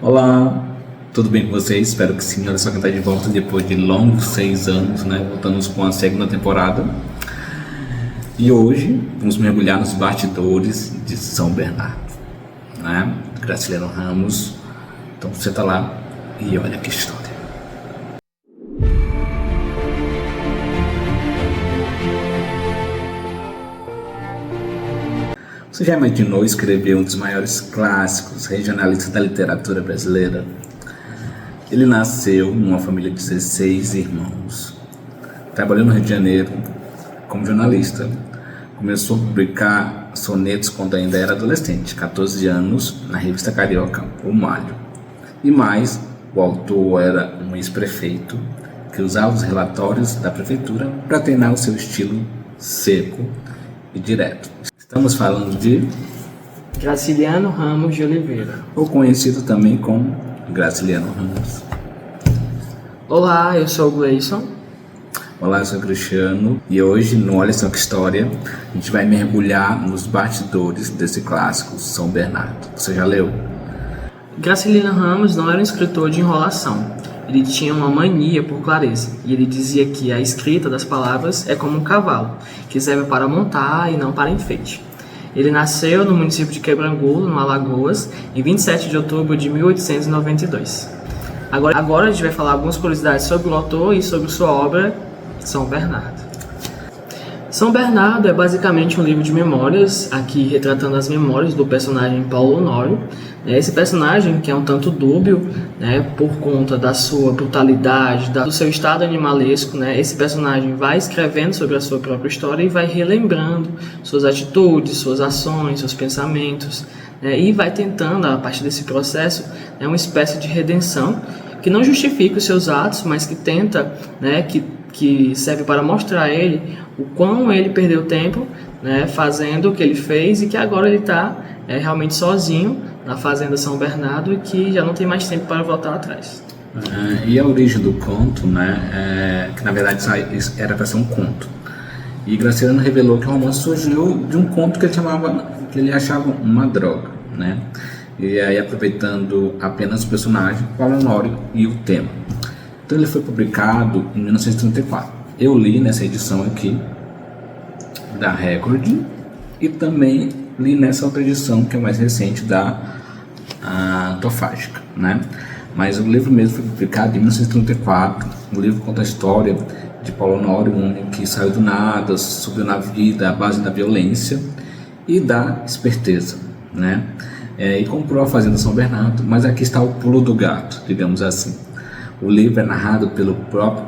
Olá, tudo bem com vocês? Espero que sim. Olha só quem está de volta depois de longos 6 anos, né? Voltamos com a segunda temporada. E hoje vamos mergulhar nos bastidores de São Bernardo, né? Graciliano Ramos. Então senta lá e olha que história. Você já imaginou escrever um dos maiores clássicos regionalistas da literatura brasileira? Ele nasceu numa família de 16 irmãos. Trabalhou no Rio de Janeiro como jornalista. Começou a publicar sonetos quando ainda era adolescente, 14 anos, na revista carioca O Malho. E mais, o autor era um ex-prefeito que usava os relatórios da prefeitura para treinar o seu estilo seco e direto. Estamos falando de Graciliano Ramos de Oliveira, ou conhecido também como Graciliano Ramos. Olá, eu sou o Gleison. Olá, eu sou o Cristiano e hoje no Olha Só Que História a gente vai mergulhar nos bastidores desse clássico São Bernardo. Você já leu? Graciliano Ramos não era um escritor de enrolação. Ele tinha uma mania por clareza e ele dizia que a escrita das palavras é como um cavalo, que serve para montar e não para enfeite. Ele nasceu no município de Quebrangulo, no Alagoas, em 27 de outubro de 1892. Agora a gente vai falar algumas curiosidades sobre o autor e sobre sua obra São Bernardo. São Bernardo é basicamente um livro de memórias, aqui retratando as memórias do personagem Paulo Honório. Esse personagem, que é um tanto dúbio, por conta da sua brutalidade, do seu estado animalesco, esse personagem vai escrevendo sobre a sua própria história e vai relembrando suas atitudes, suas ações, seus pensamentos, e vai tentando, a partir desse processo, uma espécie de redenção que não justifica os seus atos, mas que tenta, que serve para mostrar a ele o quão ele perdeu tempo, fazendo o que ele fez e que agora ele está realmente sozinho na fazenda São Bernardo e que já não tem mais tempo para voltar atrás. E a origem do conto, que na verdade era para ser um conto. E Graciliano revelou que o romance surgiu de um conto que ele achava uma droga, E aí aproveitando apenas o personagem, Paulo Honório e o tema. Então ele foi publicado em 1934. Eu li nessa edição aqui da Record e também li nessa outra edição que é mais recente da Antofágica, Mas o livro mesmo foi publicado em 1934. O livro conta a história de Paulo Honório, um homem que saiu do nada, subiu na vida à base da violência e da esperteza, E comprou a fazenda São Bernardo, mas aqui está o pulo do gato, digamos assim. O livro é narrado pelo próprio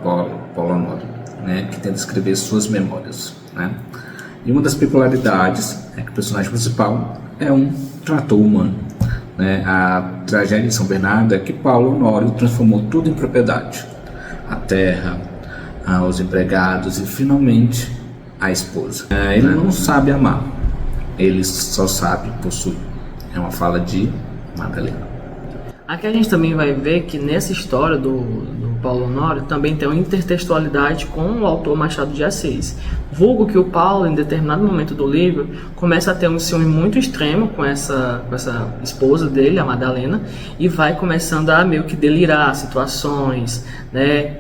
Paulo Honório, que tenta escrever suas memórias, E uma das peculiaridades é que o personagem principal é um trator humano, A tragédia de São Bernardo é que Paulo Honório transformou tudo em propriedade: a terra, os empregados e finalmente a esposa. Ele não sabe amar, ele só sabe possuir. É uma fala de Madalena. Aqui a gente também vai ver que nessa história do Paulo Honório também tem uma intertextualidade com o autor Machado de Assis. Vulgo que o Paulo, em determinado momento do livro, começa a ter um ciúme muito extremo com essa esposa dele, a Madalena, e vai começando a meio que delirar situações,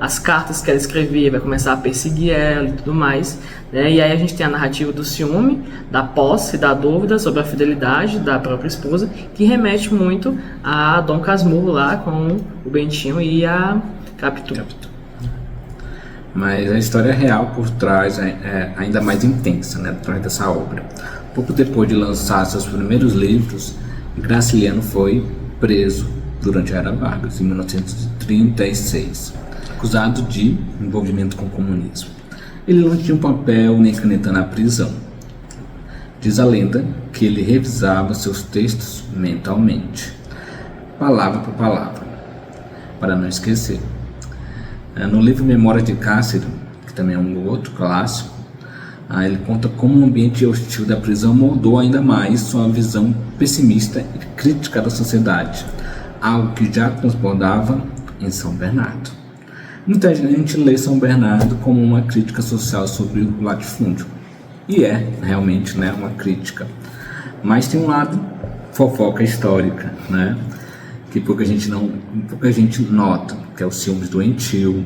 as cartas que ela escrevia, vai começar a perseguir ela e tudo mais, E aí a gente tem a narrativa do ciúme, da posse, da dúvida sobre a fidelidade da própria esposa, que remete muito a Dom Casmurro lá com o Bentinho e a Capitu. Mas a história real por trás é ainda mais intensa, por trás dessa obra. Pouco depois de lançar seus primeiros livros, Graciliano foi preso durante a Era Vargas, em 1936, acusado de envolvimento com o comunismo. Ele não tinha um papel nem caneta na prisão. Diz a lenda que ele revisava seus textos mentalmente, palavra por palavra, para não esquecer. No livro Memórias de Cárcere, que também é um outro clássico, ele conta como o ambiente hostil da prisão moldou ainda mais sua visão pessimista e crítica da sociedade, algo que já transbordava em São Bernardo. Muita gente lê São Bernardo como uma crítica social sobre o latifúndio, e é realmente uma crítica, mas tem um lado fofoca histórica, que pouca gente nota, que é o Ciúmes Doentio,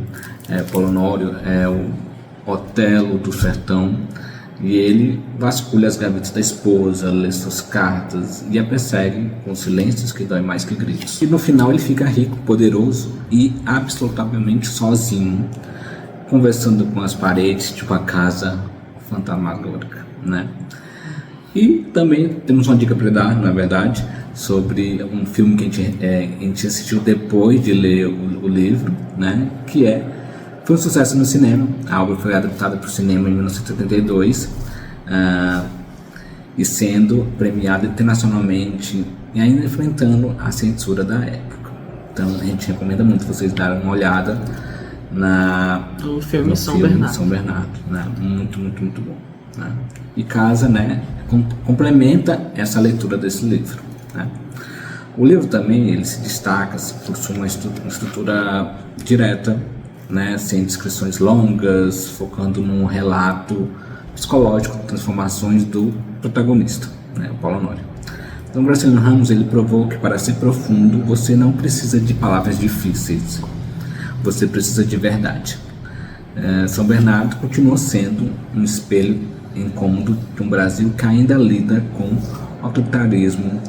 Polonório é o Otelo do Sertão, e ele vasculha as gavetas da esposa, lê suas cartas e a persegue com silêncios que dói mais que gritos. E no final ele fica rico, poderoso e absolutamente sozinho, conversando com as paredes, tipo a casa fantasmagórica, né? E também temos uma dica para dar, na verdade, sobre um filme que a gente assistiu depois de ler o livro, né? Foi um sucesso no cinema. A obra foi adaptada para o cinema em 1972 e sendo premiada internacionalmente e ainda enfrentando a censura da época. Então a gente recomenda muito vocês darem uma olhada no filme São Bernardo, né? Muito, muito, muito bom, né? E casa, né, complementa essa leitura desse livro, né? O livro também ele se destaca por sua estrutura direta, né, sem descrições longas, focando num relato psicológico de transformações do protagonista, né, o Polonório. Então, Graciliano Ramos ele provou que para ser profundo você não precisa de palavras difíceis, você precisa de verdade. São Bernardo continua sendo um espelho incômodo de um Brasil que ainda lida com o autoritarismo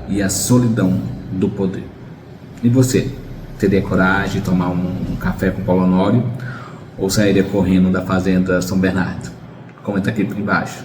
e a solidão do poder. E você? Teria coragem de tomar um café com Polonório ou sairia correndo da fazenda São Bernardo? Comenta aqui embaixo.